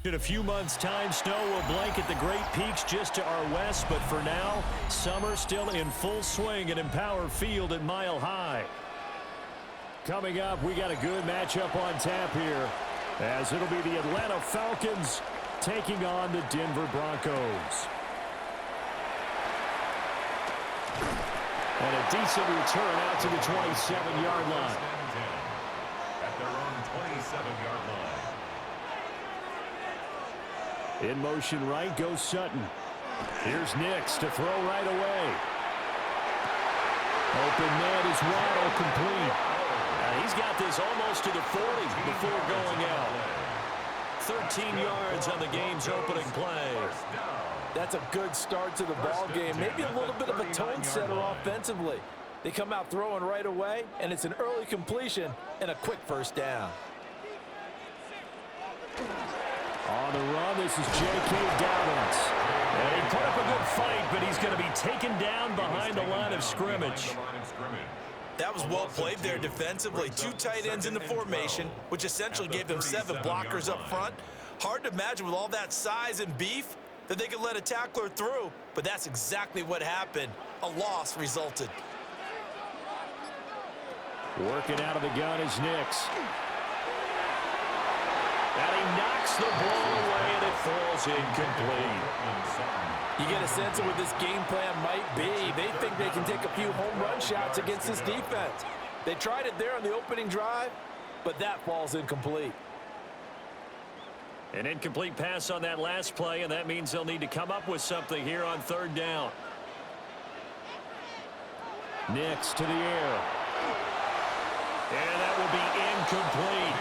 In a few months' time, snow will blanket the Great Peaks just to our west, but for now, summer still in full swing at Empower Field at Mile High. Coming up, we got a good matchup on tap here, as it'll be the Atlanta Falcons taking on the Denver Broncos. And a decent return out to the 27-yard line. At their own 27-yard line. In motion right goes Sutton. Here's Nix to throw right away. Open man is Waddle, complete. He's got this almost to the 40 before going out. 13 yards on the game's opening play. That's a good start to the ball game. Maybe a little bit of a tone setter offensively. They come out throwing right away, and it's an early completion and a quick first down. On the run, this is J.K. Dobbins. And he put up a good fight, but he's going to be taken down behind the line of scrimmage. That was well played there defensively. Two tight ends in the formation, which essentially gave them 7 blockers up front. Hard to imagine with all that size and beef that they could let a tackler through, but that's exactly what happened. A loss resulted. Working out of the gun is Nix. And he knocks the ball away, and it falls incomplete. You get a sense of what this game plan might be. They think they can take a few home run shots against this defense. They tried it there on the opening drive, but that falls incomplete. An incomplete pass on that last play, and that means they'll need to come up with something here on third down. Nix to the air. And that will be incomplete.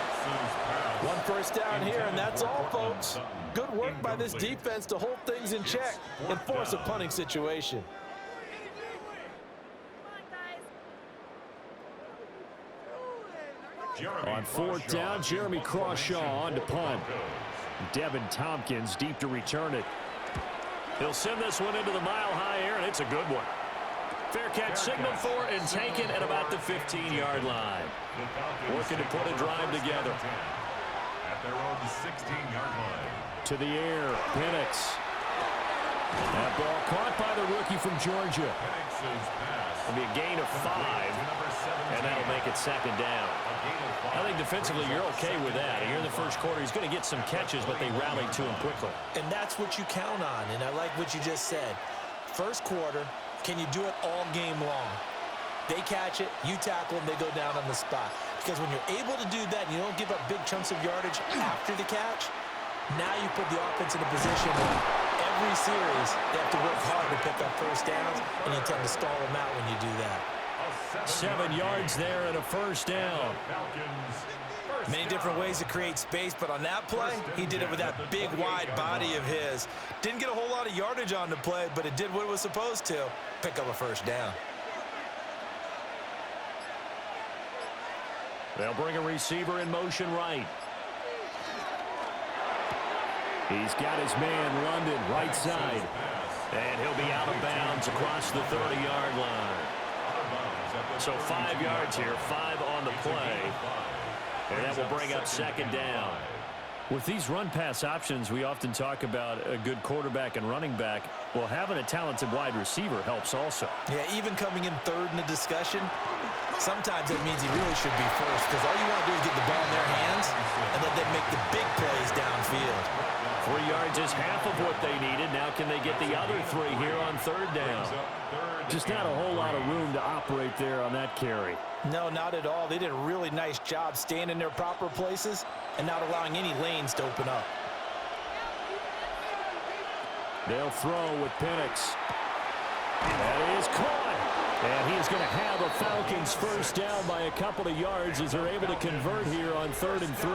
One first down here, and that's all, folks. Good work by this defense to hold things in check and force a punting situation. On fourth down, Jeremy Crawshaw on to punt. Devin Tompkins deep to return it. He'll send this one into the mile-high air, and it's a good one. Fair catch signaled for and taken at about the 15-yard line. Working to put a drive together. At their own 16-yard line. To the air, Penix. That ball caught by the rookie from Georgia. It'll be a gain of 5, and that'll make it second down. I think defensively you're okay with that. Here in the first quarter, he's going to get some catches, but they rallied to him quickly. And that's what you count on, and I like what you just said. First quarter, can you do it all game long? They catch it, you tackle them, they go down on the spot. Because when you're able to do that and you don't give up big chunks of yardage after the catch, now you put the offense in a position where every series they have to work hard to pick up first downs, and you tend to stall them out when you do that. 7 yards there and a first down. Many different ways to create space, but on that play, he did it with that big, wide body of his. Didn't get a whole lot of yardage on the play, but it did what it was supposed to, pick up a first down. They'll bring a receiver in motion right. He's got his man, London, right side. And he'll be out of bounds across the 30-yard line. So 5 yards here, 5 on the play. And that will bring up second down. With these run-pass options, we often talk about a good quarterback and running back. Well, having a talented wide receiver helps also. Yeah, even coming in third in the discussion, sometimes that means he really should be first, because all you want to do is get the ball in their hands and let them make the big plays downfield. 3 yards is half of what they needed. Now can they get the other 3 here on third down? Just not a whole lot of room to operate there on that carry. No, not at all. They did a really nice job staying in their proper places and not allowing any lanes to open up. They'll throw with Penix. That is caught. And he is going to have a Falcons first down by a couple of yards as they're able to convert here on 3rd and 3.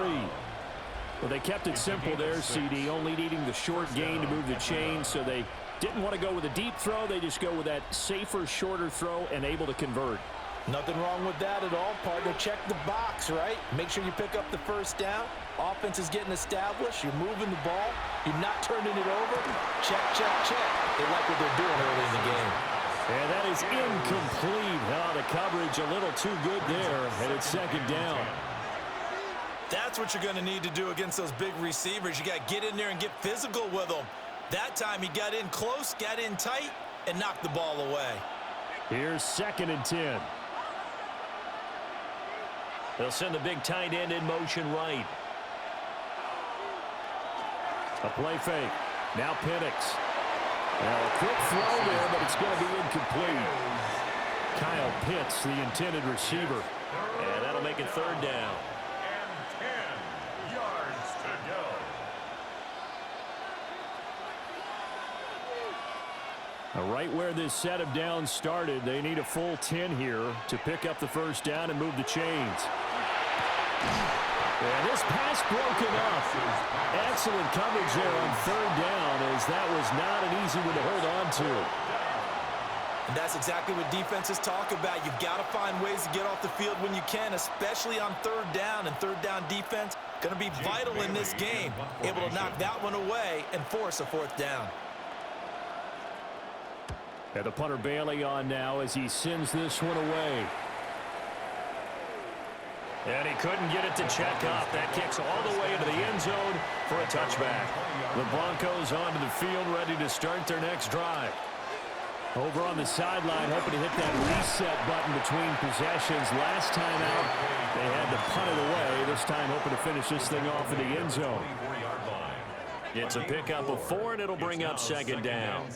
Well, they kept it simple there, CD, only needing the short gain to move the chain, so they didn't want to go with a deep throw. They just go with that safer, shorter throw and able to convert. Nothing wrong with that at all, partner. Check the box, right? Make sure you pick up the first down. Offense is getting established. You're moving the ball. You're not turning it over. Check, check, check. They like what they're doing early in the game. And that is incomplete. Oh, the coverage a little too good there, and it's second down. That's what you're going to need to do against those big receivers. You got to get in there and get physical with them. That time he got in close, got in tight, and knocked the ball away. Here's 2nd and 10. They'll send the big tight end in motion right. A play fake. Now Penix. Now a quick throw there, but it's going to be incomplete. Kyle Pitts, the intended receiver. And that'll make it 3rd down. And 10 yards to go. Now, right where this set of downs started, they need a full 10 here to pick up the 1st down and move the chains. And this pass broken up. Excellent coverage there on 3rd down, as that was not an easy one to hold on to. And that's exactly what defenses talk about. You've got to find ways to get off the field when you can, especially on 3rd down. And 3rd down defense going to be vital in this game. Able to knock that one away and force a 4th down. And the punter Bailey on now as he sends this one away. And he couldn't get it to check up. That kicks all the way into the end zone for a touchback. The Broncos onto the field, ready to start their next drive. Over on the sideline, hoping to hit that reset button between possessions. Last time out, they had to punt it away. This time, hoping to finish this thing off in the end zone. It's a pickup of 4, and it'll bring up 2nd down.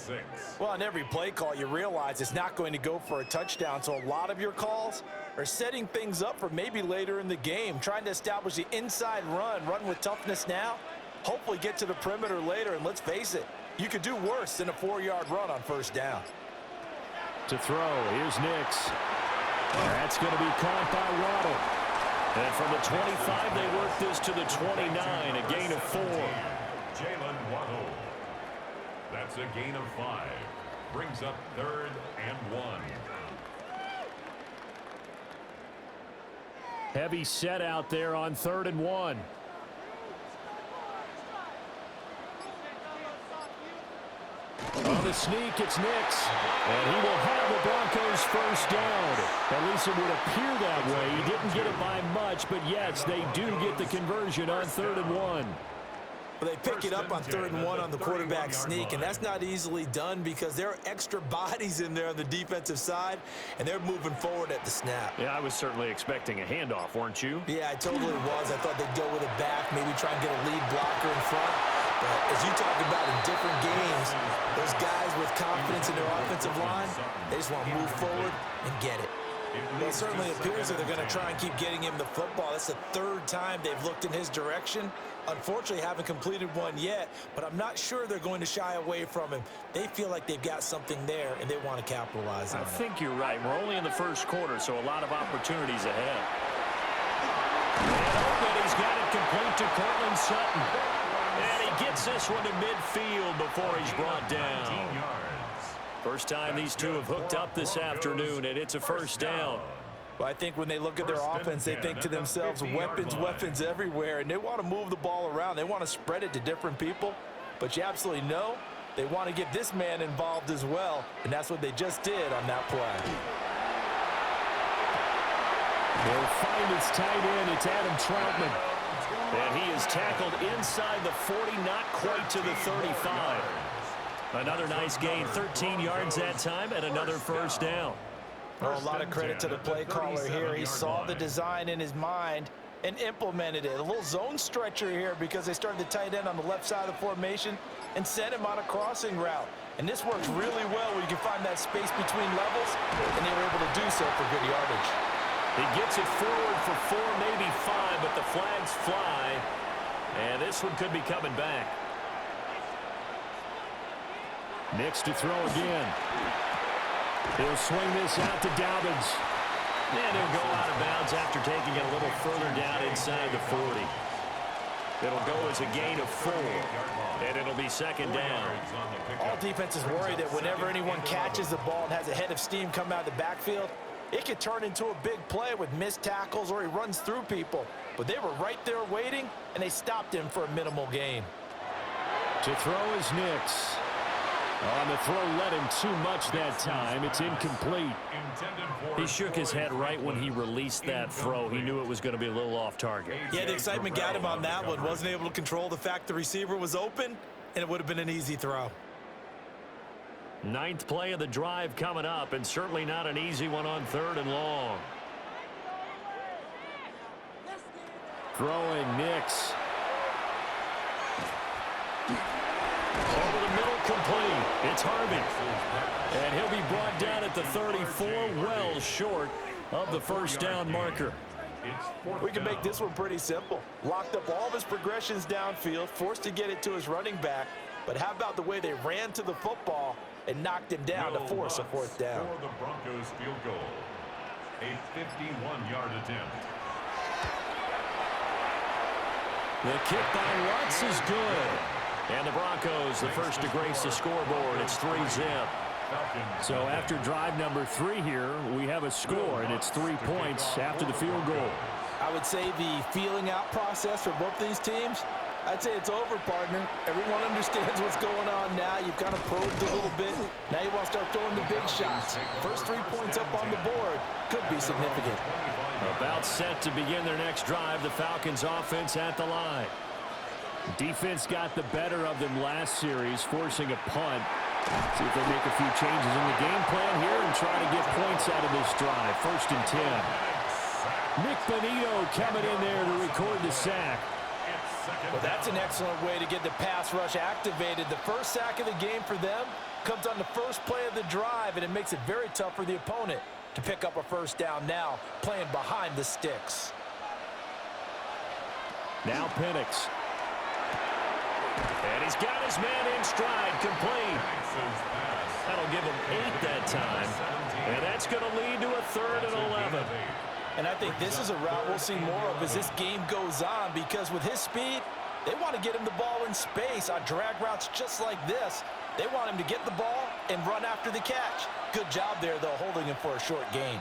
Well, on every play call, you realize it's not going to go for a touchdown, so a lot of your calls are setting things up for maybe later in the game, trying to establish the inside run with toughness now, hopefully get to the perimeter later, and let's face it, you could do worse than a 4-yard run on 1st down. To throw, here's Nix. That's going to be caught by Waddle. And from the 25, they work this to the 29, a gain of 4. Jalen Waddle. That's a gain of 5. Brings up 3rd and 1. Heavy set out there on 3rd and 1. On the sneak, it's Nix. And he will have the Broncos 1st down. At least it would appear that way. He didn't get it by much, but yes, they do get the conversion on 3rd and 1. Well, they pick it up on 3rd and 1 on the quarterback sneak, and that's not easily done because there are extra bodies in there on the defensive side, and they're moving forward at the snap. Yeah, I was certainly expecting a handoff, weren't you? Yeah, I totally was. I thought they'd go with it back, maybe try and get a lead blocker in front. But as you talk about in different games, those guys with confidence in their offensive line, they just want to move forward and get it. Well, it certainly appears that they're going to try and keep getting him the football. That's the 3rd time they've looked in his direction. Unfortunately, haven't completed one yet, but I'm not sure they're going to shy away from him. They feel like they've got something there, and they want to capitalize on it. I think you're right. We're only in the 1st quarter, so a lot of opportunities ahead. And he's got it complete to Cortland Sutton. And he gets this one to midfield before he's brought down. First time these two have hooked up this afternoon, and it's a 1st down. Well, I think when they look at their offense, they think to themselves, weapons everywhere, and they want to move the ball around. They want to spread it to different people, but you absolutely know they want to get this man involved as well, and that's what they just did on that play. They'll find its tight end. It's Adam Troutman. And he is tackled inside the 40, not quite to the 35. Another nice gain, 13 yards that time, and another 1st down. Well, a lot of credit to the play caller here. He saw the design in his mind and implemented it. A little zone stretcher here because they started the tight end on the left side of the formation and sent him on a crossing route. And this works really well when you can find that space between levels, and they were able to do so for good yardage. He gets it forward for 4, maybe 5, but the flags fly, and this one could be coming back. Nix to throw again. He'll swing this out to Dobbins. And he'll go out of bounds after taking it a little further down inside the 40. It'll go as a gain of 4, and it'll be 2nd down. All defenses worry that whenever anyone catches the ball and has a head of steam come out of the backfield, it could turn into a big play with missed tackles or he runs through people. But they were right there waiting, and they stopped him for a minimal gain. To throw is Nix. On the throw led him too much that time. It's incomplete. He shook his head right when he released that throw. He knew it was going to be a little off target. Yeah, the excitement got him on that one. Wasn't able to control the fact the receiver was open, and it would have been an easy throw. Ninth play of the drive coming up, and certainly not an easy one on 3rd and long. Throwing Nix. Over the middle, complete. It's Harvey. And he'll be brought down at the 34, well short of the first down marker. We can make this one pretty simple. Locked up all of his progressions downfield, forced to get it to his running back. But how about the way they ran to the football and knocked him down to force a 4th down? For the Broncos field goal. A 51-yard attempt. The kick by Watts is good. And the Broncos, the first to grace the scoreboard. It's 3-zip. So after drive number 3 here, we have a score, and it's 3 points after the field goal. I would say the feeling out process for both these teams, I'd say it's over, partner. Everyone understands what's going on now. You've kind of probed a little bit. Now you want to start throwing the big shots. First 3 points up on the board could be significant. About set to begin their next drive, the Falcons offense at the line. Defense got the better of them last series, forcing a punt. See if they make a few changes in the game plan here and try to get points out of this drive. 1st and 10. Nick Bonito coming in there to record the sack. Well, that's an excellent way to get the pass rush activated. The first sack of the game for them comes on the first play of the drive, and it makes it very tough for the opponent to pick up a 1st down now, playing behind the sticks. Now Penix. And he's got his man in stride, complete. That'll give him 8 that time. And that's going to lead to a 3rd and 11. And I think this is a route we'll see more of as this game goes on, because with his speed, they want to get him the ball in space on drag routes just like this. They want him to get the ball and run after the catch. Good job there, though, holding him for a short gain.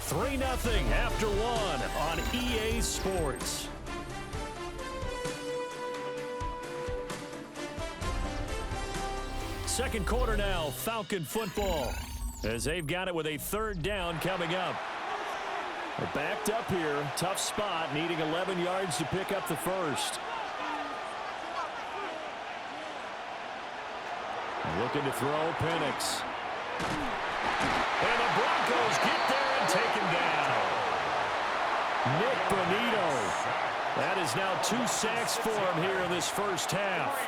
3-0 after 1 on EA Sports. Second quarter now, Falcon football, as they've got it with a 3rd down coming up. They're backed up here, tough spot, needing 11 yards to pick up the first. Looking to throw, Penix. And the Broncos get there and take him down. Nick Bonito. That is now 2 sacks for him here in this first half.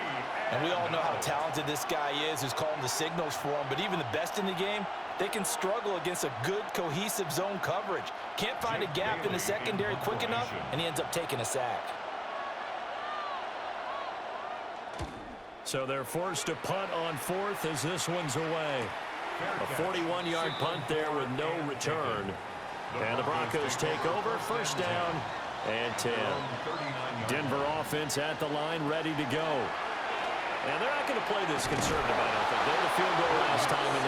And we all know how talented this guy is who's calling the signals for him, but even the best in the game, they can struggle against a good, cohesive zone coverage. Can't find a gap in the secondary quick enough, and he ends up taking a sack. So they're forced to punt on 4th as this one's away. A 41-yard punt there with no return. And the Broncos take over, 1st down and 10. Denver offense at the line, ready to go. And they're not going to play this conservative, I don't think. They had a field goal last time, and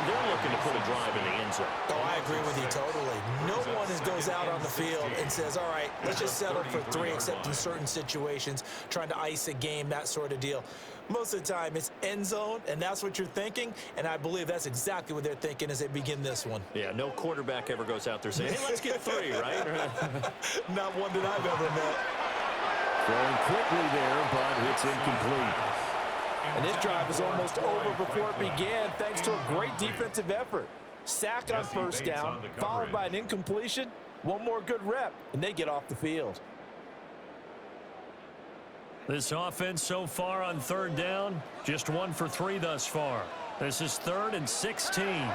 they're looking to put a drive in the end zone. Oh, I agree with you totally. No one goes out on the field and says, all right, let's just settle for 3, except in certain situations, trying to ice a game, that sort of deal. Most of the time, it's end zone, and that's what you're thinking, and I believe that's exactly what they're thinking as they begin this one. Yeah, no quarterback ever goes out there saying, hey, let's get 3, right? Not one that I've ever met. Throwing quickly there, but it's incomplete. And this drive was almost over before it began, thanks to a great defensive effort. Sack on 1st down, followed by an incompletion. One more good rep, and they get off the field. This offense so far on 3rd down, just 1 for 3 thus far. This is 3rd and 16. And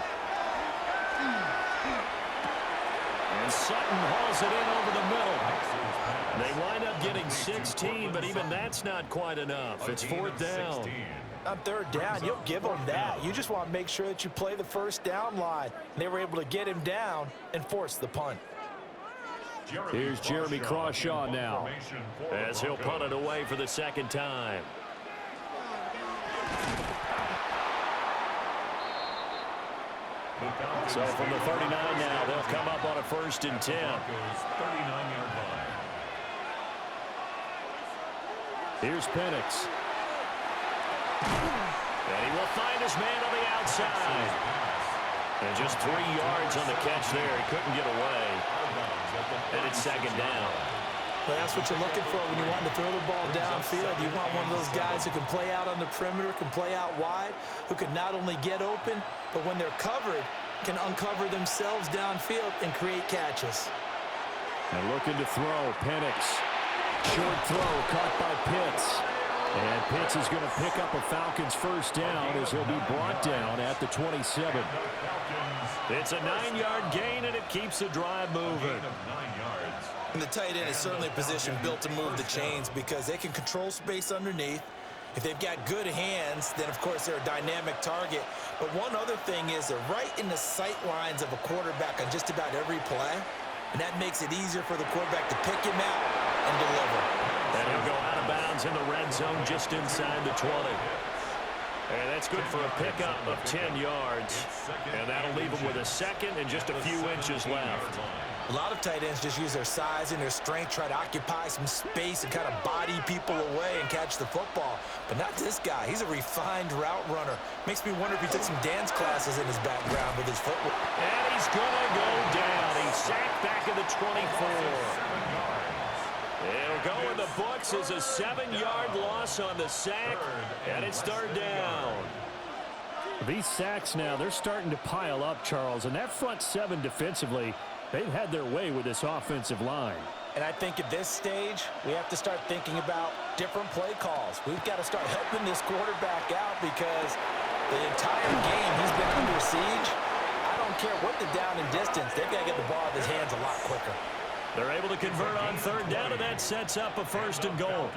Sutton hauls it in over the middle. They wind up getting 16, but even that's not quite enough. It's 4th down. On 3rd down, you'll give them that. You just want to make sure that you play the 1st down line. They were able to get him down and force the punt. Here's Jeremy Crawshaw now, as he'll punt it away for the 2nd time. So from the 39 now, they'll come up on a 1st and 10. 39-yard line. Here's Penix. And he will find his man on the outside. And just 3 yards on the catch there. He couldn't get away. And it's second down. Well, that's what you're looking for when you want to throw the ball downfield. You want one of those guys who can play out on the perimeter, can play out wide, who can not only get open, but when they're covered, can uncover themselves downfield and create catches. And looking to throw, Penix. Short throw caught by Pitts. And Pitts is going to pick up a Falcons first down as he'll be brought down at the 27. It's a 9-yard gain, and it keeps the drive moving. And the tight end is certainly a position built to move the chains because they can control space underneath. If they've got good hands, then, of course, they're a dynamic target. But one other thing is they're right in the sight lines of a quarterback on just about every play, and that makes it easier for the quarterback to pick him out and deliver. And he'll go out of bounds in the red zone just inside the 20. And that's good for a pickup of 10 yards. And that'll leave him with a second and just a few inches left. A lot of tight ends just use their size and their strength, try to occupy some space and kind of body people away and catch the football. But not this guy. He's a refined route runner. Makes me wonder if he took some dance classes in his background with his footwork. And he's going to go down. He's sacked back at the 24. It'll go in the books as a 7-yard loss on the sack, and it's third down. These sacks now, they're starting to pile up, Charles. And that front seven defensively, they've had their way with this offensive line. And I think at this stage, we have to start thinking about different play calls. We've got to start helping this quarterback out because the entire game he's been under siege. I don't care what the down and distance. They've got to get the ball in his hands a lot quicker. They're able to convert on third down, and that sets up a first and goal.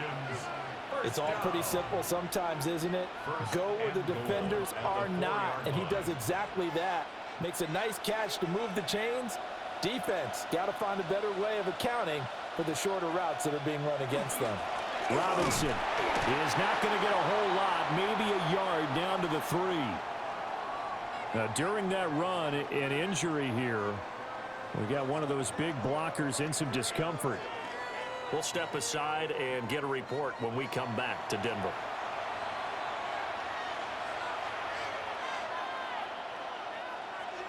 It's all pretty simple sometimes, isn't it? Go where the defenders are not, and he does exactly that. Makes a nice catch to move the chains. Defense, got to find a better way of accounting for the shorter routes that are being run against them. Robinson is not going to get a whole lot, maybe a yard down to the 3. Now, during that run, an injury here. We got one of those big blockers in some discomfort. We'll step aside and get a report when we come back to Denver.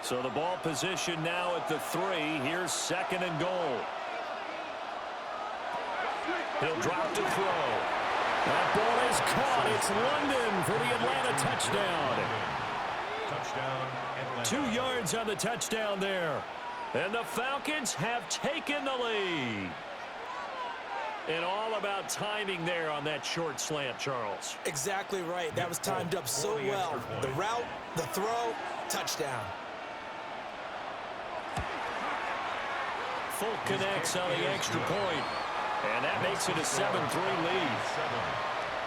So the ball position now at the 3. Here's second and goal. He'll drop to throw. That ball is caught. It's London for the Atlanta touchdown. Touchdown, Atlanta. 2 yards on the touchdown there. And the Falcons have taken the lead. And all about timing there on that short slant, Charles. Exactly right. That was timed up so well. The route, the throw, touchdown. Folk connects on the extra point. And that makes it a 7-3 lead. 7,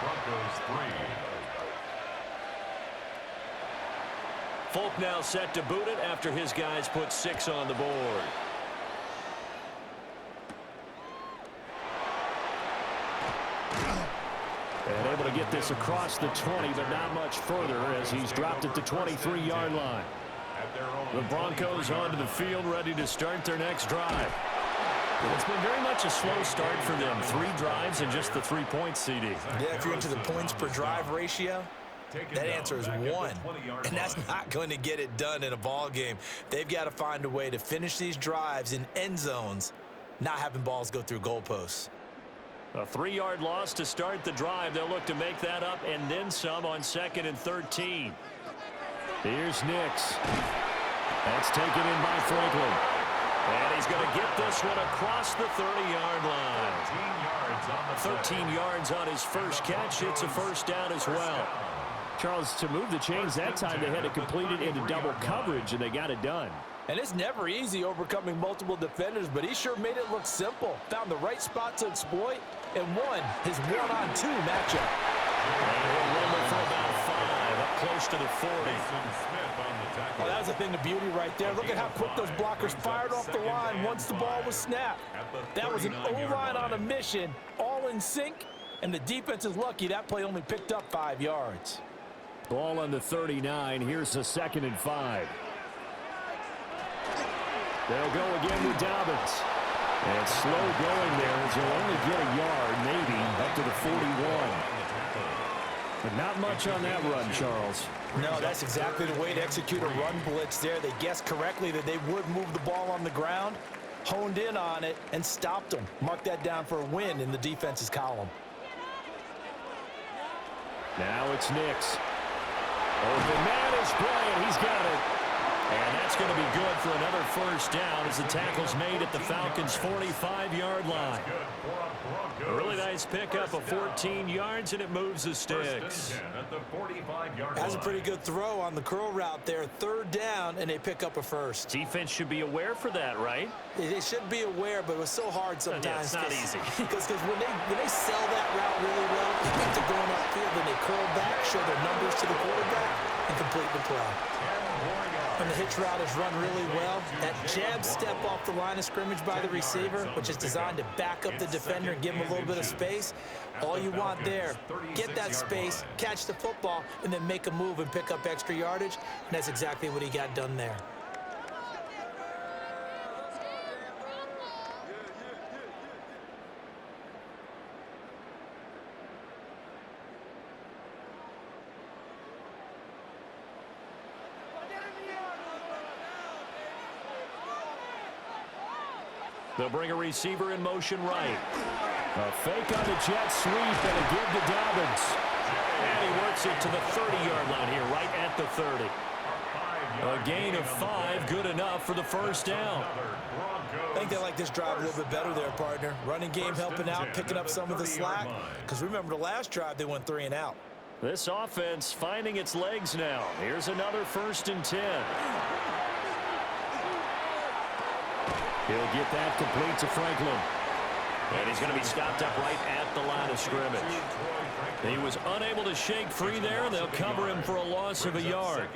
Broncos 3. Folk now set to boot it after his guys put 6 on the board. And able to get this across the 20, but not much further as he's dropped at the 23-yard line. The Broncos onto the field, ready to start their next drive. Well, it's been very much a slow start for them. 3 drives and just the 3 points, CD. Yeah, if you're into the points per drive ratio, that answer is 1. And that's not going to get it done in a ball game. They've got to find a way to finish these drives in end zones, not having balls go through goalposts. A 3-yard loss to start the drive. They'll look to make that up and then some on 2nd and 13. Here's Nix. That's taken in by Franklin. And he's going to get this one across the 30-yard line. 13 yards on his first catch. It's a first down as well. Charles, to move the chains that time, they had to complete it into double coverage, and they got it done. And it's never easy overcoming multiple defenders, but he sure made it look simple. Found the right spot to exploit and won his 1-on-2 matchup. And he'll rumble for about 5, up close to the 40. Oh, that was a thing of beauty right there. Look at how quick those blockers fired off the line once the ball was snapped. That was an O-line on a mission, all in sync, and the defense is lucky that play only picked up 5 yards. Ball on the 39. Here's a 2nd and 5. They'll go again with Dobbins. And slow going there as he'll only get a yard, maybe, up to the 41. But not much on that run, Charles. No, that's exactly the way to execute a run blitz there. They guessed correctly that they would move the ball on the ground, honed in on it, and stopped them. Mark that down for a win in the defense's column. Now it's Nix. Open man is Bryant. He's got it. And that's going to be good for another first down as the tackle's made at the Falcons' 45-yard line. A really nice pickup of 14 yards, and it moves the sticks. Has a pretty good throw on the curl route there. Third down, and they pick up a first. Defense should be aware for that, right? They should be aware, but it was so hard sometimes. Yeah, it's not easy. Because when they sell that route really well, they think they're going upfield, then they curl back, show their numbers to the quarterback, and complete the play. When the hitch route is run really well, that jab step off the line of scrimmage by the receiver, which is designed to back up the defender and give him a little bit of space, all you want there, get that space, catch the football, and then make a move and pick up extra yardage, and that's exactly what he got done there. They'll bring a receiver in motion right. A fake on the jet sweep and a give to Dobbins. And he works it to the 30-yard line here, right at the 30. A gain of 5, good enough for the first down. I think they like this drive a little bit better there, partner. Running game helping out, picking up some of the slack. Because remember, the last drive, they went 3 and out. This offense finding its legs now. Here's another 1st and 10. He'll get that complete to Franklin. And he's going to be stopped up right at the line of scrimmage. He was unable to shake free there, and they'll cover him for a loss of a yard.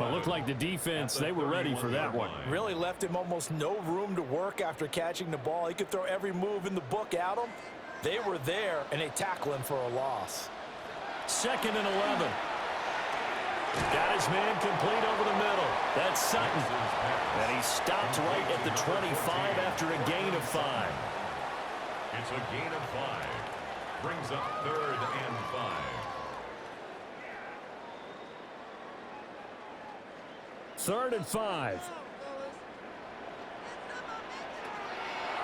Well, it looked like the defense, they were ready for that one. Really left him almost no room to work after catching the ball. He could throw every move in the book at him. They were there, and they tackle him for a loss. 2nd and 11. Got his man complete over the middle. That's Sutton. And he stopped right at the 25 after a gain of 5. It's a gain of 5. Brings up 3rd and 5. 3rd and 5.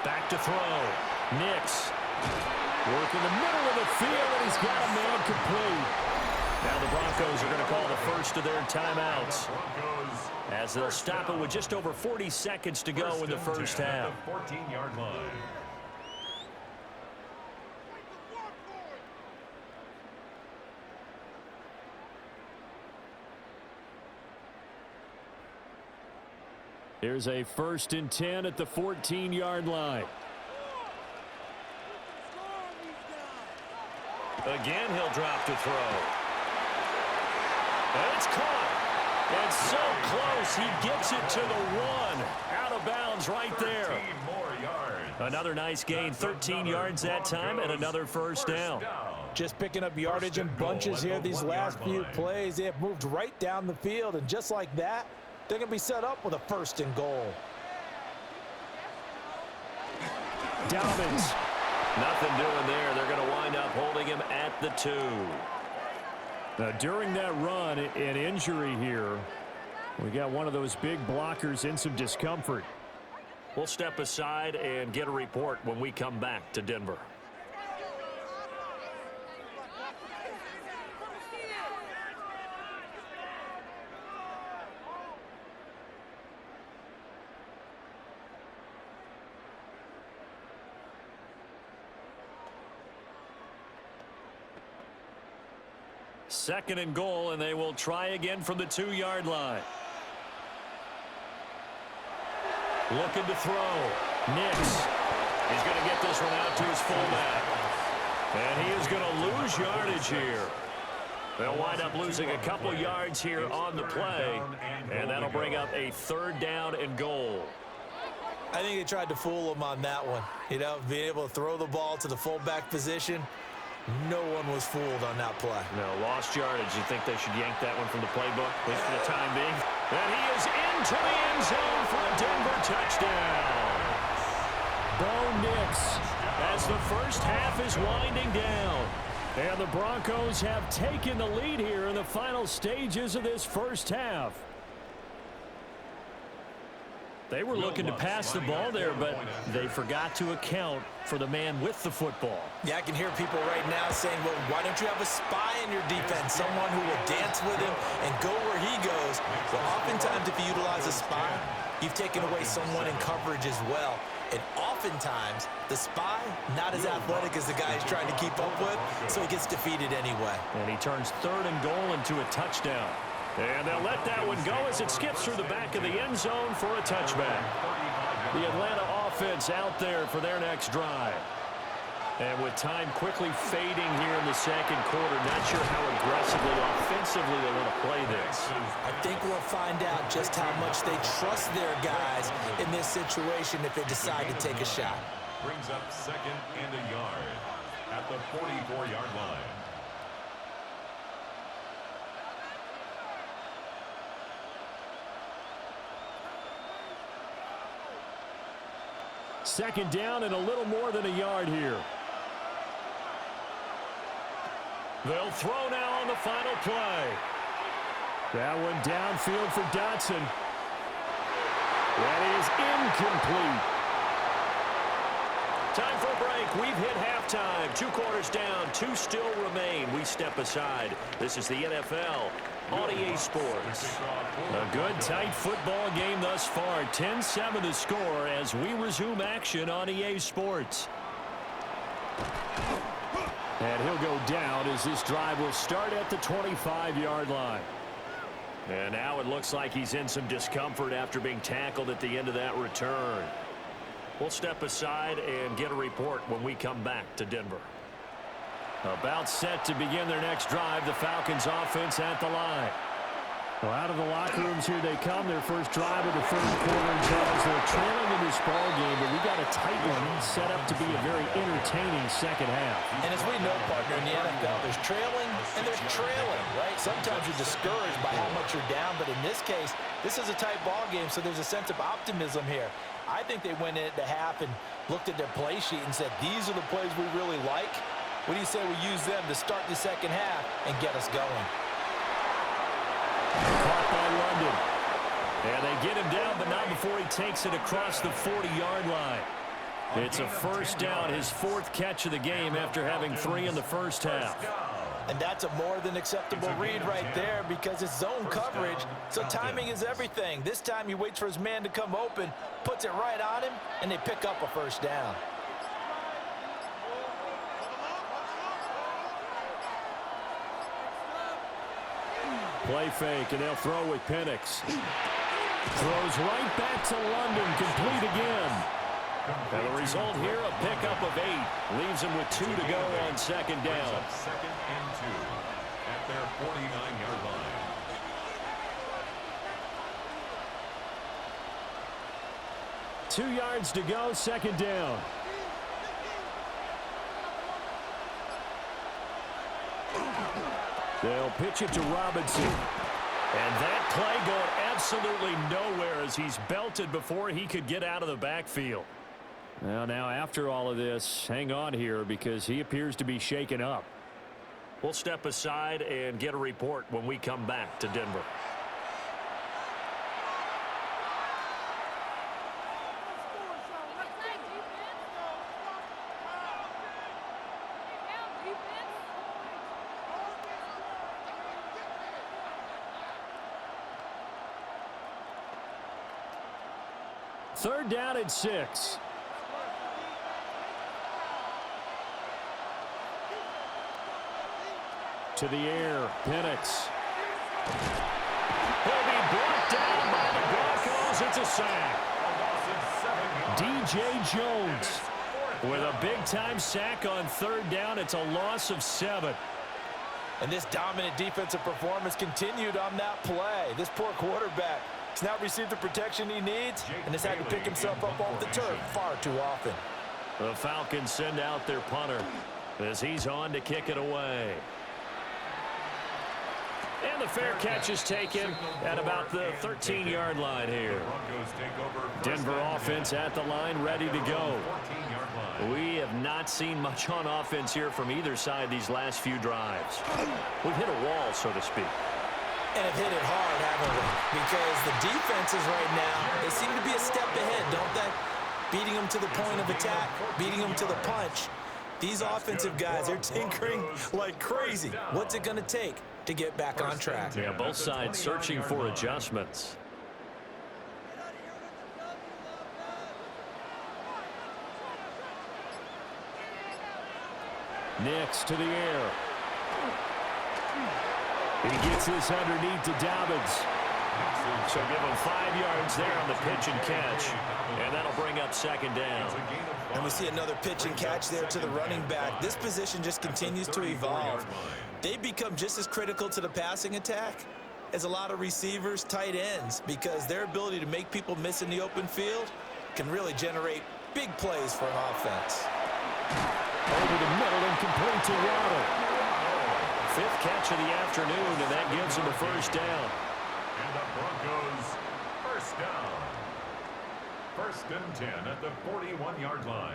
Back to throw. Nix. Work in the middle of the field, and he's got a man complete. Now the Broncos are going to call the first of their timeouts, as they'll stop it with just over 40 seconds to go in the first half. 14-yard line. Here's a 1st and 10 at the 14-yard line. Again, he'll drop to throw. And it's caught. And so close, he gets it to the 1. Out of bounds right there. 13 more yards. Another nice gain, 13 yards that time, and another first down. Just picking up yardage in bunches here these last few plays. They have moved right down the field, and just like that, they're going to be set up with a 1st and goal. Dobbins. Nothing doing there. They're going to wind up holding him at the 2. During that run, an injury here. We got one of those big blockers in some discomfort. We'll step aside and get a report when we come back to Denver. Second and goal, and they will try again from the 2-yard line. Looking to throw. Nix. He's going to get this one out to his fullback. And he is going to lose yardage here. They'll wind up losing a couple yards here on the play, and that'll bring up a 3rd down and goal. I think they tried to fool him on that one. You know, being able to throw the ball to the fullback position. No one was fooled on that play. No, lost yardage. You think they should yank that one from the playbook, at least for the time being? And he is into the end zone for a Denver touchdown. Bo Nix. As the first half is winding down. And the Broncos have taken the lead here in the final stages of this first half. They were looking to pass the ball there, but they forgot to account for the man with the football. Yeah, I can hear people right now saying, well, why don't you have a spy in your defense, someone who will dance with him and go where he goes? Well, oftentimes if you utilize a spy, you've taken away someone in coverage as well. And oftentimes, the spy, not as athletic as the guy he's trying to keep up with, so he gets defeated anyway. And he turns 3rd and goal into a touchdown. And they'll let that one go as it skips through the back of the end zone for a touchback. The Atlanta offense out there for their next drive. And with time quickly fading here in the second quarter, not sure how aggressively, offensively they want to play this. I think we'll find out just how much they trust their guys in this situation if they decide to take a shot. Brings up 2nd and a yard at the 44-yard line. Second down and a little more than a yard here. They'll throw now on the final play. That one downfield for Dotson. That is incomplete. Time for a break. We've hit halftime. 2 quarters down. 2 still remain. We step aside. This is the NFL on EA Sports. A good, tight football game thus far. 10-7 the score as we resume action on EA Sports. And he'll go down as this drive will start at the 25-yard line. And now it looks like he's in some discomfort after being tackled at the end of that return. We'll step aside and get a report when we come back to Denver. About set to begin their next drive, the Falcons offense at the line. Well, out of the locker rooms here they come, their first drive of the third quarter. Charles, they're trailing in this ball game, but we got a tight one set up to be a very entertaining second half. And as we know, partner, in the NFL, there's trailing and there's trailing, right? Sometimes you're discouraged by how much you're down, but in this case, this is a tight ball game, so there's a sense of optimism here. I think they went into half and looked at their play sheet and said, these are the plays we really like. What do you say we use them to start the second half and get us going? Caught by London. And they get him down, but not before he takes it across the 40-yard line. It's a first down, his 4th catch of the game after having 3 in the first half. And that's a more than acceptable read right there because it's zone coverage, so timing is everything. This time he waits for his man to come open, puts it right on him, and they pick up a first down. Play fake, and they'll throw with Penix. Throws right back to London, complete again. And the result here, a pickup of 8. Leaves him with 2 to go on second down. 2nd and 2 at their 49-yard line. Two yards to go, second down. They'll pitch it to Robinson. And that play going absolutely nowhere as he's belted before he could get out of the backfield. Well, now after all of this, hang on here because he appears to be shaken up. We'll step aside and get a report when we come back to Denver. Third down at 6. To the air, Penix. He'll be brought down by the Broncos. It's a sack. DJ Jones with a big-time sack on third down. It's a loss of 7. And this dominant defensive performance continued on that play. This poor quarterback has not received the protection he needs and has had to pick himself up off the turf far too often. The Falcons send out their punter as he's on to kick it away. And the fair catch is taken at about the 13-yard line here. Broncos take over. Denver offense at the line, ready to go. 14-yard line. We have not seen much on offense here from either side these last few drives. We've hit a wall, so to speak. And have hit it hard, haven't we? Because the defenses right now, they seem to be a step ahead, don't they? Beating them to the point of attack, beating them to the punch. These offensive guys, they're tinkering like crazy. What's it going to take to get back on track? Yeah, both sides searching for adjustments. Next to the air. He gets this underneath to Dobbins. So give him 5 yards there on the pitch and catch. And that'll bring up second down. And we see another pitch and catch there to the running back. This position just continues to evolve. They become just as critical to the passing attack as a lot of receivers, tight ends, because their ability to make people miss in the open field can really generate big plays for an offense. Over the middle and complete to Waddle. 5th catch of the afternoon, and that gives him a first down. And the Broncos, first down. 1st and 10 at the 41-yard line.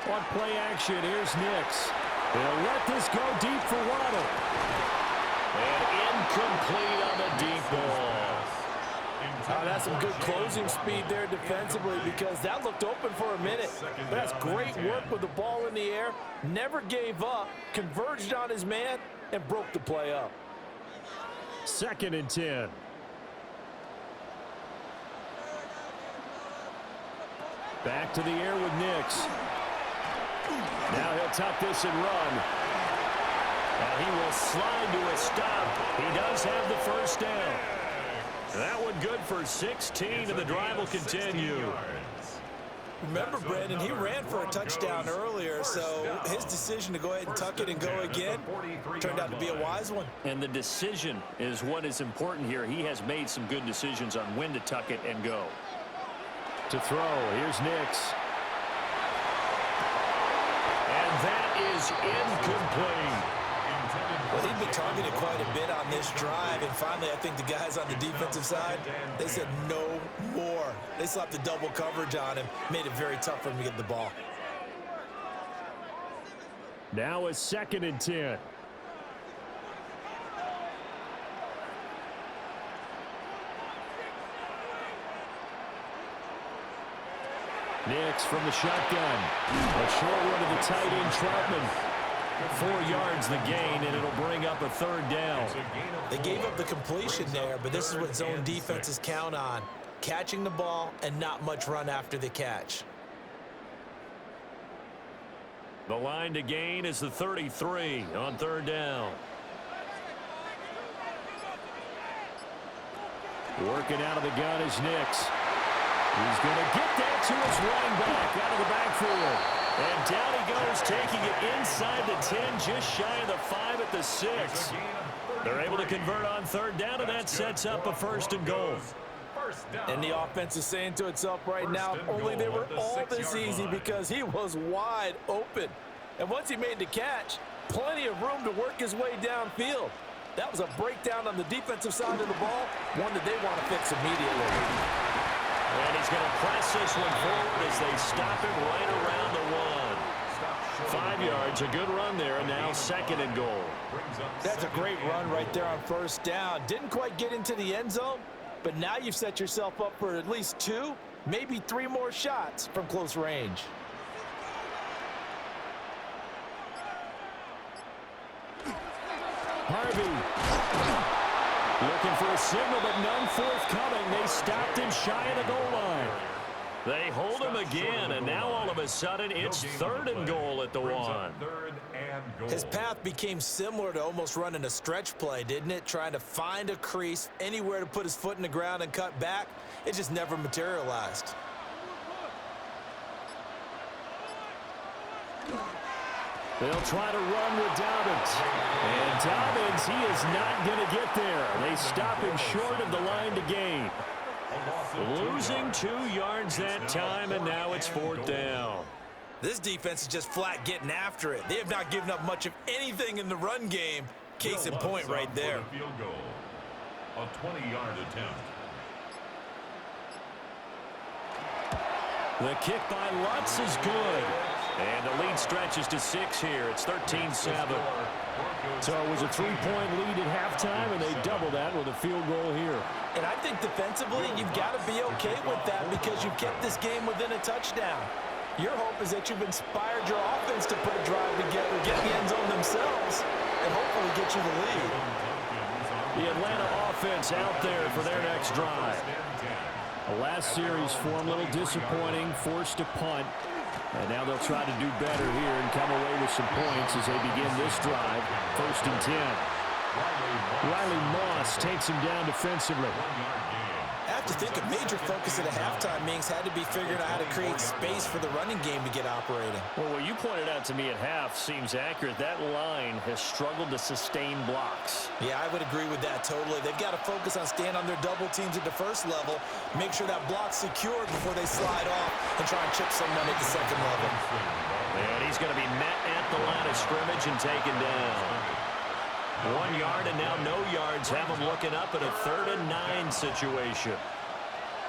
On play action, here's Nix. They'll let this go deep for Waddle. And incomplete on the deep ball. That's some good closing speed there defensively, because that looked open for a minute. But that's great work with the ball in the air. Never gave up, converged on his man, and broke the play up. 2nd and 10. Back to the air with Nix. Now he'll tuck this and run. And he will slide to a stop. He does have the first down. That one good for 16, and the drive will continue. Remember, Brandon, he ran for a touchdown earlier, so his decision to go ahead and tuck it and go again turned out to be a wise one. And the decision is what is important here. He has made some good decisions on when to tuck it and go. To throw, here's Nix. And that is incomplete. Well, he'd been targeted quite a bit on this drive, and finally I think the guys on the defensive side, they said no more. They slapped the double coverage on him, made it very tough for him to get the ball. Now a 2nd and 10. Nix from the shotgun. A short one to the tight end, Troutman. 4 yards the gain, and it'll bring up a 3rd down. They gave up the completion there, but this is what zone defenses count on. Catching the ball and not much run after the catch. The line to gain is the 33 on 3rd down. Working out of the gun is Nix. He's going to get that to his running back out of the backfield. And down he goes, taking it inside the 10, just shy of the 5 at the 6. They're able to convert on 3rd down, and that sets up a 1st and goal. And the offense is saying to itself right now, only they were all this easy because he was wide open. And once he made the catch, plenty of room to work his way downfield. That was a breakdown on the defensive side of the ball, one that they want to fix immediately. And he's going to press this one forward as they stop him right around the 1. 5 yards, a good run there, and now 2nd and goal. That's a great run right there on 1st down. Didn't quite get into the end zone, but now you've set yourself up for at least 2, maybe 3 more shots from close range. Harvey. Looking for a signal, but none forthcoming. They stopped him shy of the goal line. They hold him again, and now all of a sudden it's 3rd and goal at the 1. His path became similar to almost running a stretch play, didn't it? Trying to find a crease, anywhere to put his foot in the ground and cut back. It just never materialized. They'll try to run with Dobbins. And Dobbins, he is not going to get there. They stop him short of the line to gain. Losing 2 yards that time, and now it's 4th down. This defense is just flat getting after it. They have not given up much of anything in the run game. Case in point right there. Field goal. A 20-yard attempt. The kick by Lutz is good. And the lead stretches to 6 here. It's 13-7. So it was a 3-point lead at halftime, and they double that with a field goal here. And I think defensively, you've got to be okay with that because you've kept this game within a touchdown. Your hope is that you've inspired your offense to put a drive together, get the end zone themselves, and hopefully get you the lead. The Atlanta offense out there for their next drive. The last series for them, a little disappointing, forced to punt. And now they'll try to do better here and come away with some points as they begin this drive. 1st and 10. Riley Moss takes him down defensively. I have to think a major focus at a halftime means had to be figuring out how to create space for the running game to get operating. Well, what you pointed out to me at half seems accurate. That line has struggled to sustain blocks. Yeah, I would agree with that totally. They've got to focus on staying on their double teams at the first level, make sure that block's secured before they slide off and try and chip someone at the second level. And he's going to be met at the line of scrimmage and taken down. 1 yard and now no yards have him looking up at a 3rd and 9 situation.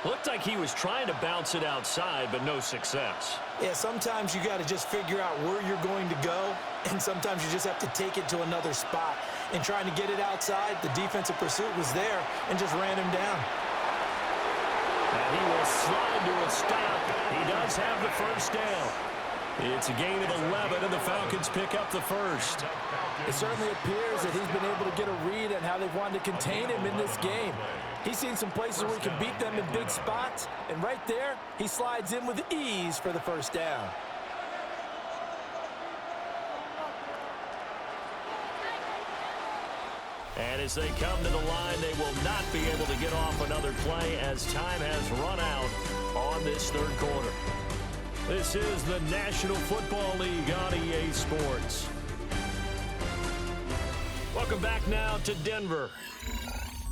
Looked like he was trying to bounce it outside, but no success. Yeah, sometimes you got to just figure out where you're going to go, and sometimes you just have to take it to another spot. And trying to get it outside, the defensive pursuit was there and just ran him down. And he will slide to a stop. He does have the first down. It's a gain of 11, and the Falcons pick up the first. It certainly appears that he's been able to get a read on how they've wanted to contain him in this game. He's seen some places where he can beat them in big spots, and right there, he slides in with ease for the first down. And as they come to the line, they will not be able to get off another play as time has run out on this 3rd quarter. This is the National Football League on EA Sports. Welcome back now to Denver.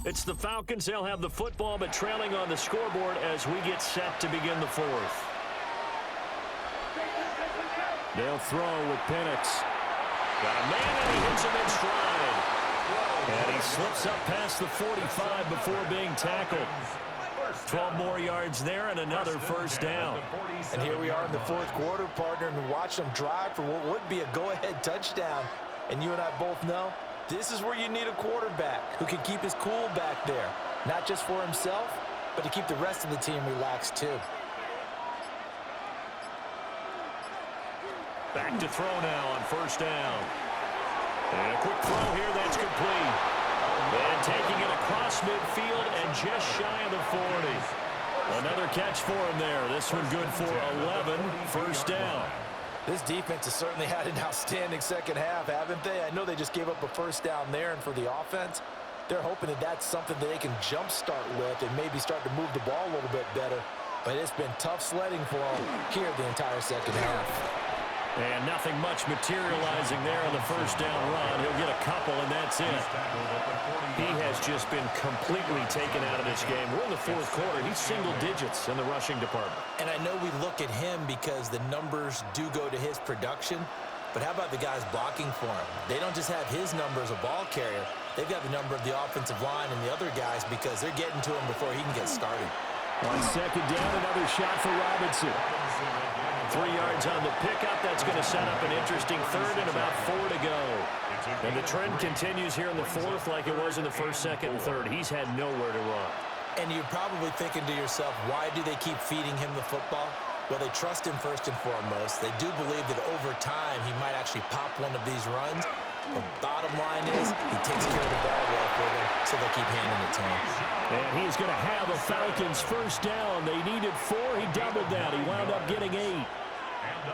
It's the Falcons. They'll have the football, but trailing on the scoreboard as we get set to begin the 4th. They'll throw with Penix. Got a man, and he hits him in stride. And he slips up past the 45 before being tackled. 12 more yards there and another first down. And here we are in the 4th quarter, partner, and watch them drive for what would be a go-ahead touchdown. And you and I both know this is where you need a quarterback who can keep his cool back there, not just for himself, but to keep the rest of the team relaxed too. Back to throw now on first down. And a quick throw here that's complete. And taking it across midfield and just shy of the 40. Another catch for him there. This one good for 11. First down. This defense has certainly had an outstanding second half, haven't they? I know they just gave up a first down there, and for the offense, they're hoping that that's something that they can jumpstart with and maybe start to move the ball a little bit better. But it's been tough sledding for them here the entire second half. And nothing much materializing there on the first down run. He'll get a couple, and that's it. He has just been completely taken out of this game. We're in the 4th quarter. He's single digits in the rushing department. And I know we look at him because the numbers do go to his production, but how about the guys blocking for him? They don't just have his number as a ball carrier. They've got the number of the offensive line and the other guys because they're getting to him before he can get started. On 2nd down, another shot for Robinson. 3 yards on the pickup. That's going to set up an interesting 3rd and about 4 to go. And the trend continues here in the 4th like it was in the 1st, 2nd, and 3rd. He's had nowhere to run. And you're probably thinking to yourself, why do they keep feeding him the football? Well, they trust him first and foremost. They do believe that over time he might actually pop one of these runs. The bottom line is he takes care of the ball well for them, so they keep handing it to him. And he's going to have a Falcons first down. They needed 4. He doubled that. He wound up getting 8.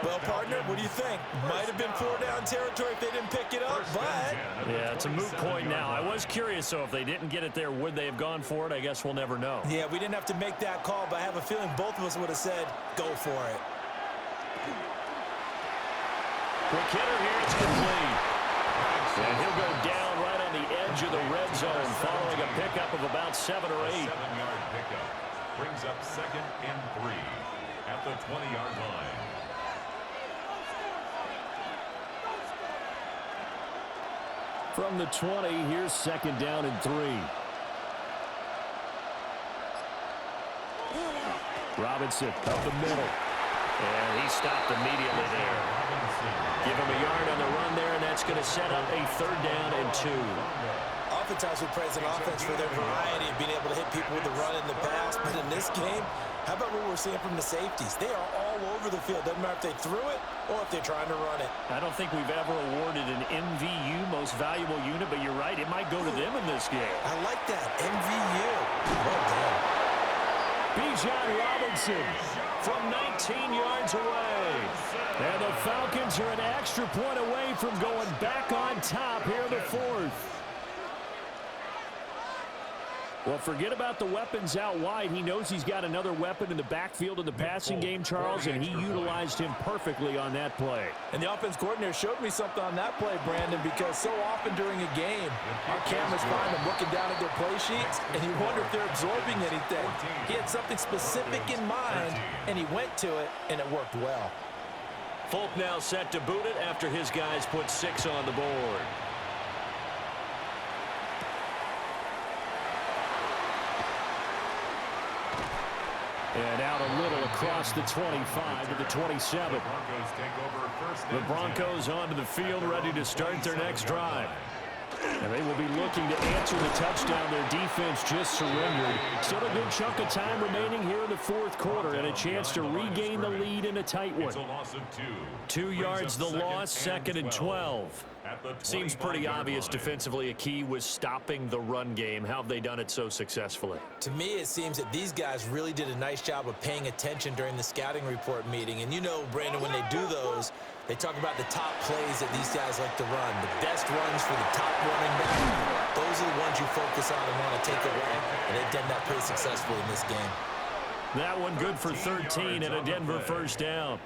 Well, partner, what do you think? Might have been 4-down territory if they didn't pick it up, but... Yeah, it's a moot point now. I was curious, so if they didn't get it there, would they have gone for it? I guess we'll never know. Yeah, we didn't have to make that call, but I have a feeling both of us would have said, go for it. Quick hitter here, it's complete. And he'll go down right on the edge of the red zone following a pickup of about 7 or 8. 7-yard pickup brings up 2nd and 3 at the 20-yard line. From the 20, here's 2nd down and 3. Robinson up the middle. And he stopped immediately there. Give him a yard on the run there, and that's going to set up a 3rd down and 2. Oftentimes we praise an offense for their variety of being able to hit people with the run in the pass, but in this game, how about what we're seeing from the safeties? They are all over the field. Doesn't matter if they threw it or if they're trying to run it. I don't think we've ever awarded an MVU, most valuable unit, but you're right, it might go to them in this game. I like that, MVU. Well done. Bijan Robinson from 19 yards away. And the Falcons are an extra point away from going back on top here in the 4th. Well, forget about the weapons out wide. He knows he's got another weapon in the backfield in the passing game, Charles, and he utilized him perfectly on that play. And the offense coordinator showed me something on that play, Brandon, because so often during a game, our cameras find them looking down at their play sheets, and you wonder if they're absorbing anything. He had something specific in mind, and he went to it, and it worked well. Folk now set to boot it after his guys put 6 on the board. And out a little across the 25 to the 27. The Broncos onto the field, ready to start their next drive. And they will be looking to answer the touchdown their defense just surrendered. Still a good chunk of time remaining here in the 4th quarter and a chance to regain the lead in a tight one. 2 yards the loss, 2nd and 12. Seems pretty obvious defensively a key was stopping the run game. How have they done it so successfully? To me, it seems that these guys really did a nice job of paying attention during the scouting report meeting. And you know, Brandon, when they do those, they talk about the top plays that these guys like to run, the best runs for the top running back. Those are the ones you focus on and want to take away, and they've done that pretty successfully in this game. That one good for 13 and a Denver 1st down.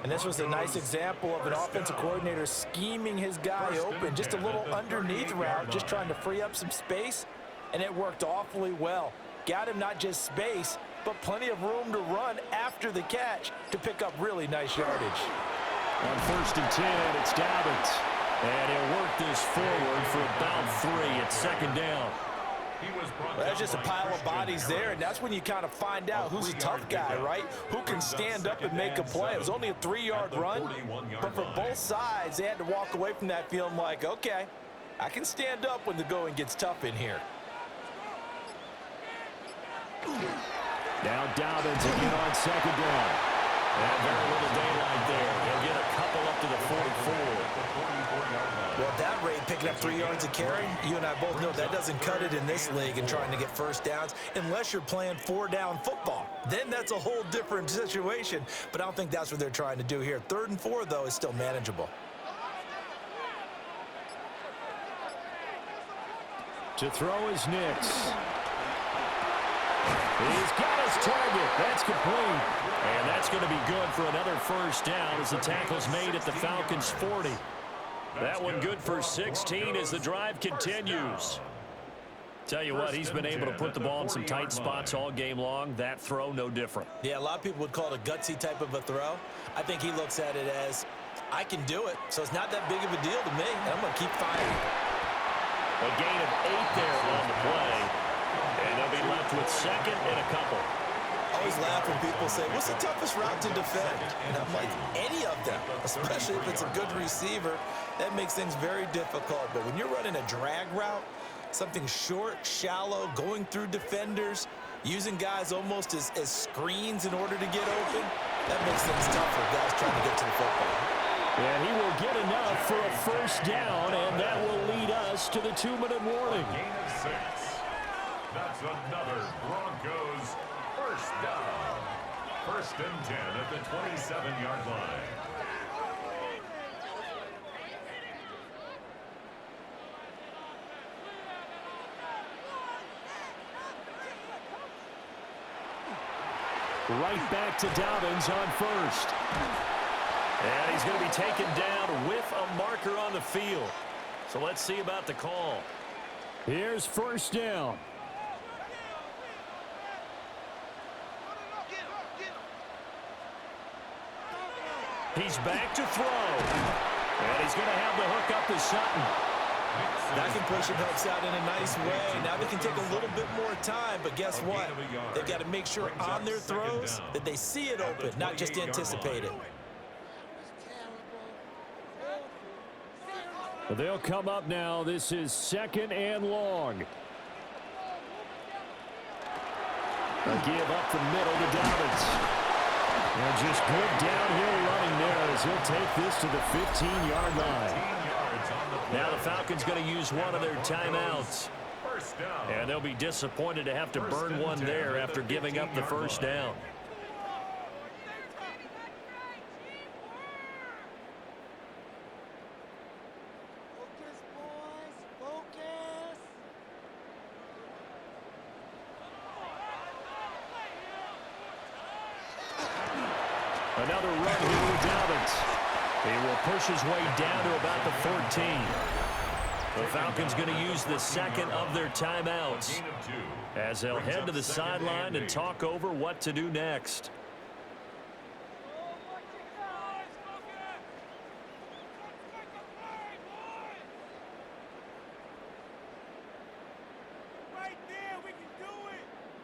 And this was a nice example of an offensive coordinator scheming his guy open. Just a little underneath route, just trying to free up some space, and it worked awfully well. Got him not just space, but plenty of room to run after the catch to pick up really nice yardage. On 1st and 10, it's Dobbins. And he'll work this forward for about 3 at 2nd down. Well, there's just a pile of bodies there, and that's when you kind of find out who's a tough guy, right? Who can stand up and make a play. It was only a 3-yard run, but for both sides, they had to walk away from that feeling like, okay, I can stand up when the going gets tough in here. Now Dobbins again on 2nd down. And very little daylight there. He'll get a couple up to the 44. Well, at that rate, picking up 3 yards a carry, you and I both know that doesn't cut it in this league and trying to get 1st downs unless you're playing 4-down football. Then that's a whole different situation, but I don't think that's what they're trying to do here. 3rd and 4, though, is still manageable. To throw is Nix. He's got his target. That's complete. And that's going to be good for another 1st down as the tackle's made at the Falcons' 40. That one good for 16 as the drive continues. Tell you what, he's been able to put the ball in some tight spots all game long. That throw, no different. Yeah, a lot of people would call it a gutsy type of a throw. I think he looks at it as, I can do it, so it's not that big of a deal to me, and I'm going to keep firing. A gain of 8 there on the play. And they'll be left with 2nd and a couple. I always laugh when people say, what's the toughest route to defend? And I'm like, any of them, especially if it's a good receiver. That makes things very difficult. But when you're running a drag route, something short, shallow, going through defenders, using guys almost as screens in order to get open, that makes things tough for guys trying to get to the football. And he will get enough for a 1st down, and that will lead us to the 2-minute warning. Gain of 6. That's another Broncos 1st down. 1st and 10 at the 27-yard line. Right back to Dobbins on 1st. And he's going to be taken down with a marker on the field. So let's see about the call. Here's 1st down. He's back to throw. And he's going to have the hook up to Sutton. That concussion helps out in a nice way. Now they can take a little bit more time, but guess what? They've got to make sure on their throws that they see it open, not just anticipate it. They'll come up now. This is 2nd and long. A give up the middle to Dobbins. And just good downhill running there as he'll take this to the 15-yard line. Now the Falcons going to use one of their timeouts. And they'll be disappointed to have to burn one there after giving up the first down. Another run here with Dobbins. He will push his way down to about the 14. The Falcons going to use the second of their timeouts as they'll head to the sideline and talk over what to do next.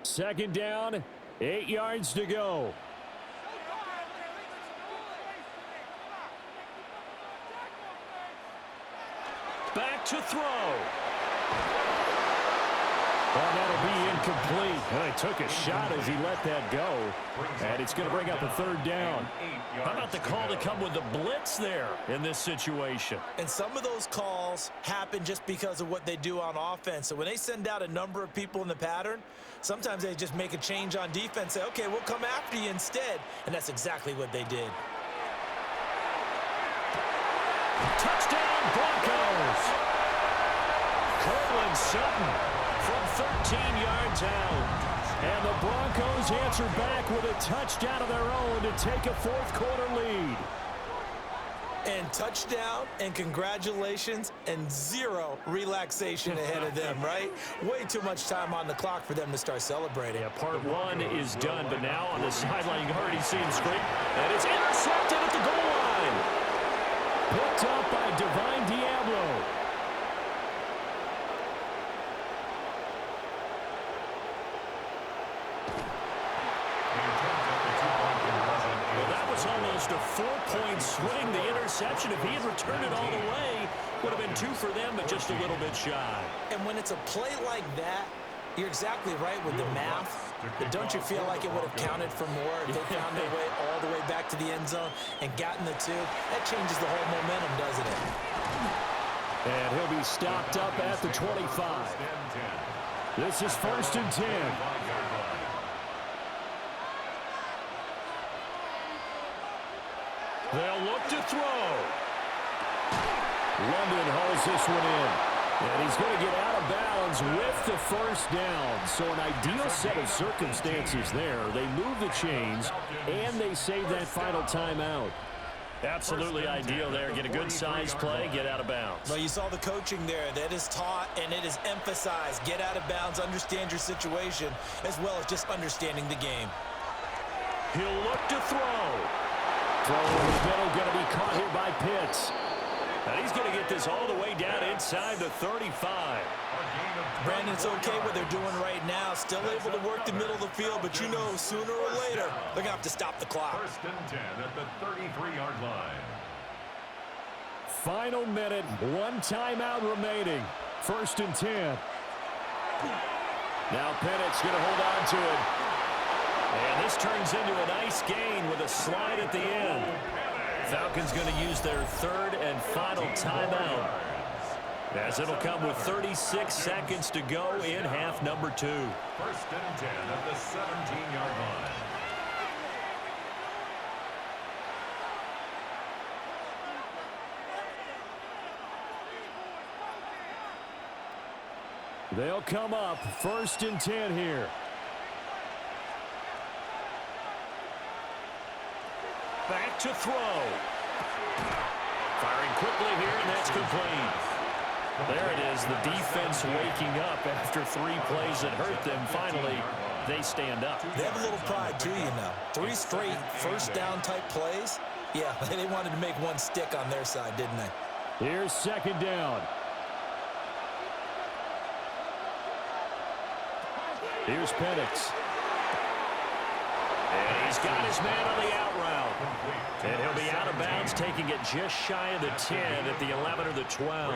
Second down, 8 yards to go. Back to throw. Well, that'll be incomplete. Well, he took a shot as he let that go, and it's going to bring up a 3rd down. How about the call to come with the blitz there in this situation? And some of those calls happen just because of what they do on offense. So when they send out a number of people in the pattern, sometimes they just make a change on defense, say, okay, we'll come after you instead. And that's exactly what they did. Touchdown, Broncos! Cortland Sutton from 13 yards out. And the Broncos answer back with a touchdown of their own to take a 4th quarter lead. And touchdown and congratulations and 0 relaxation ahead of them, right? Way too much time on the clock for them to start celebrating. Yeah, part 1 is done, but now on the sideline, you already see him scream. And it's intercepted at the goal line. Picked up by Divine Diablo. Well, that was almost a 4-point swing. The interception, if he had returned it all the way, would have been 2 for them, but just a little bit shy. And when it's a play like that, you're exactly right with the math. But don't you feel like it would have counted for more if they found their way all the way back to the end zone and gotten the 2? That changes the whole momentum, doesn't it? And he'll be stopped up at the 25. This is 1st and 10. They'll look to throw. London hauls this one in. And he's going to get out of bounds with the 1st down. So an ideal set of circumstances there. They move the chains, and they save that final timeout. Absolutely ideal there. Get a good size play, get out of bounds. Well, you saw the coaching there. That is taught and it is emphasized. Get out of bounds, understand your situation, as well as just understanding the game. He'll look to throw. Throw in the middle, going to be caught here by Pitts. And he's going to get this all the way down inside the 35. Brandon, it's okay what they're doing right now. Still able to work the middle of the field, but you know sooner or later they're going to have to stop the clock. 1st and 10 at the 33-yard line. Final minute, 1 timeout remaining. 1st and 10. Now Pennett's going to hold on to it. And this turns into a nice gain with a slide at the end. Falcons going to use their 3rd and final timeout, as it'll come with 36 seconds to go in half number 2. 1st and 10 at the 17-yard line. They'll come up 1st and 10 here. Back to throw. Firing quickly here, and that's complete. There it is, the defense waking up after 3 plays that hurt them. Finally, they stand up. They have a little pride, too, you know. 3 straight 1st down type plays. Yeah, they wanted to make one stick on their side, didn't they? Here's 2nd down. Here's Penix. And he's got his man on the out route. And he'll be out of bounds, taking it just shy of the 10 at the 11 or the 12.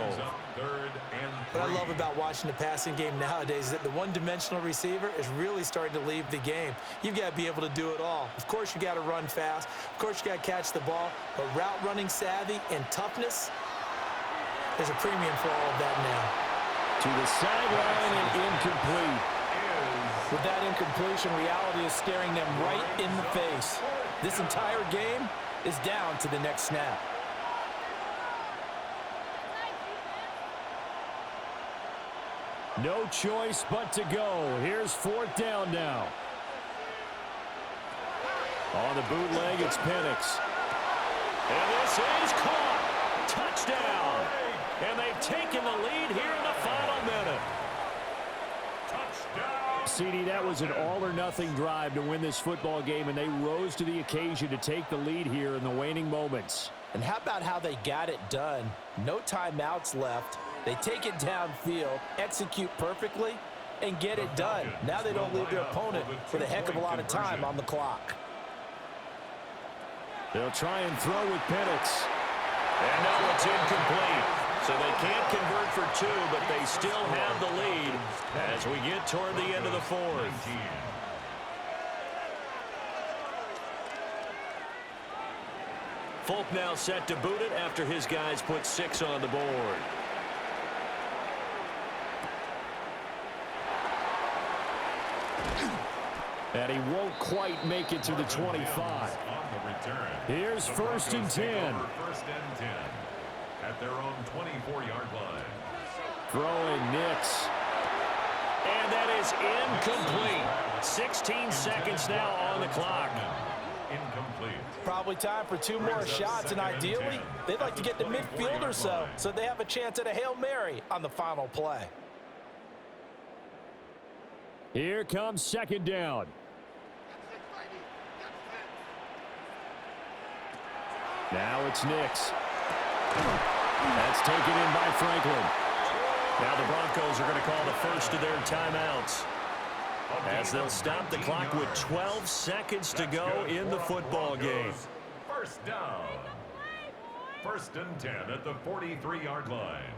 What I love about watching the passing game nowadays is that the one-dimensional receiver is really starting to leave the game. You've got to be able to do it all. Of course, you got to run fast. Of course, you got to catch the ball. But route running savvy and toughness, there's a premium for all of that now. To the sideline and incomplete. With that incompletion, reality is staring them right in the face. This entire game is down to the next snap. No choice but to go. Here's 4th down now. On the bootleg, it's Penix. And this is caught. Touchdown. And they've taken the lead here in the final minute. CD, that was an all-or-nothing drive to win this football game, and they rose to the occasion to take the lead here in the waning moments. And how about how they got it done? No timeouts left. They take it downfield, execute perfectly, and get it done. Now they don't leave their opponent with a heck of a lot of time on the clock. They'll try and throw with Penix. And now it's incomplete. So they can't convert for 2, but they still have the lead as we get toward the end of the 4th. Folk now set to boot it after his guys put 6 on the board. And he won't quite make it to the 25. Here's 1st and 10. At their own 24-yard line. Throwing Nix. And that is incomplete. 16 seconds now on the clock. Incomplete. Probably time for 2 more shots, and ideally, they'd like to get to midfield or so they have a chance at a Hail Mary on the final play. Here comes 2nd down. Now it's Nix. That's taken in by Franklin. Now the Broncos are going to call the first of their timeouts, as they'll stop the clock with 12 seconds to go in the football game. First down. 1st and 10 at the 43-yard line.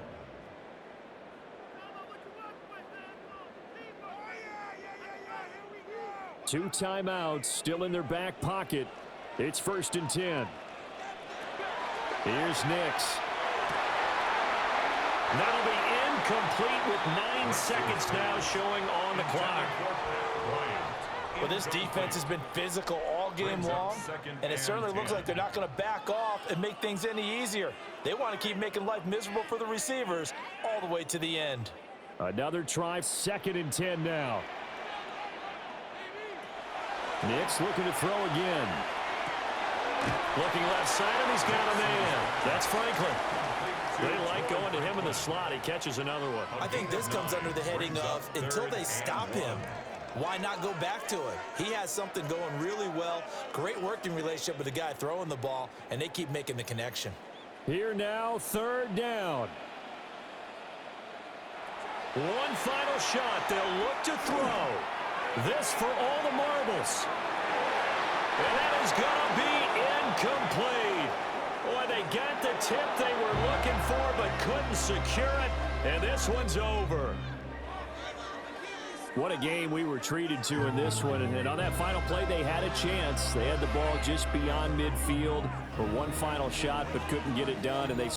Two timeouts still in their back pocket. It's 1st and 10. Here's Nix. That'll be incomplete with 9 seconds now showing on the clock. Well, this defense has been physical all game long, and it certainly looks like they're not going to back off and make things any easier. They want to keep making life miserable for the receivers all the way to the end. Another try, 2nd and 10 now. Nix looking to throw again. Looking left side, and he's got a man. That's Franklin. They like going to him in the slot. He catches another one. I think this comes under the heading of until they stop him, why not go back to him? He has something going really well. Great working relationship with the guy throwing the ball, and they keep making the connection. Here now, 3rd down. One final shot. They'll look to throw. This for all the marbles. And that is going to be incomplete. Boy, they got the tip they were looking for but couldn't secure it. And this one's over. What a game we were treated to in this one. And on that final play, they had a chance. They had the ball just beyond midfield for one final shot but couldn't get it done. And they